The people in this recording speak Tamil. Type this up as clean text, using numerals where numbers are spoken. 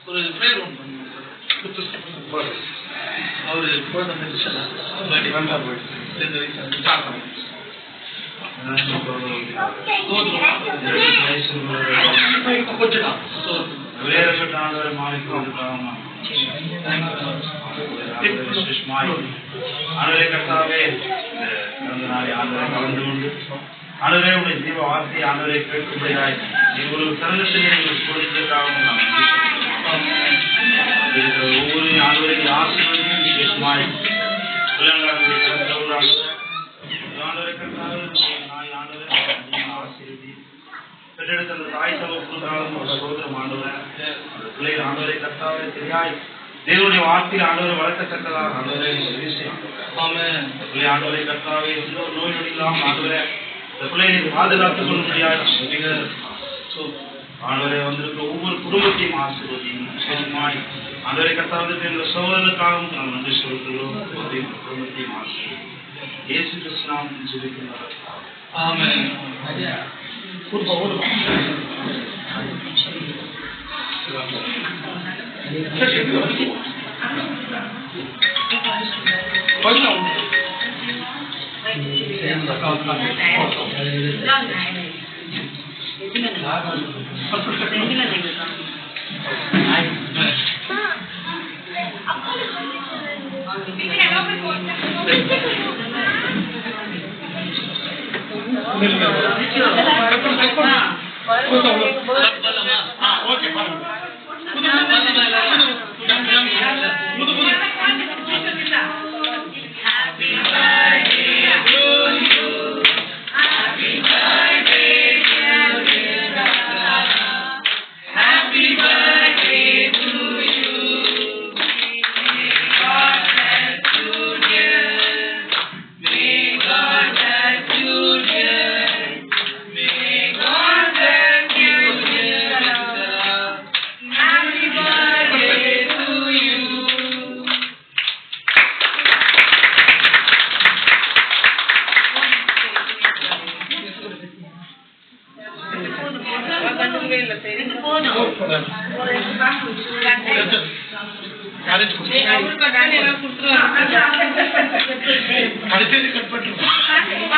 ஒரு பிரேயர் ஒன்று பண்ணுங்க. அவரு குழந்தை மெடிசனா ஆண்டவரே உடைய ஜீவ வார்த்தை ஆண்டவரை கேட்கும்படியாய் ஒரு தருணத்தில் கொடுத்ததற்காக ஒவ்வொரு ஆண்டவரையும் ஆசீர்வதியும் விசேஷமாய் பிள்ளைங்களுடைய ஆண்டவரை ஆசீர்வதி பெற்றெடுத்த அந்த தாய் சகோதரம் சகோதரம் ஆண்டவரை அந்த பிள்ளைகள் ஆண்டவரை கர்த்தாவே தெரியாய் தேவனுடைய வார்த்தையில் ஆண்டவரை வளர்க்கத்தக்கதாக ஆண்டவரை பிள்ளை ஆண்டவரை கர்த்தாவே நோய் நொடிக்கலாம் ஆண்டவரை இந்த பிள்ளைகளை பாதுகாத்துக் கொள்ள முடியாது ஆண்டவரை வந்திருக்க ஒவ்வொரு குடும்பத்தையும் ஆசீர்வதியும் விசேஷமாய் ஆண்டவரை கர்த்தாவிற்கு எங்கள் சகோதரனுக்காகவும் நாம் நன்றி சொல்கிறோம். குடும்பத்தையும் ஆசீர்வதி இயேசு கிறிஸ்து நாமத்தில் ஜெபிக்கிறோம். ஆமென். கட்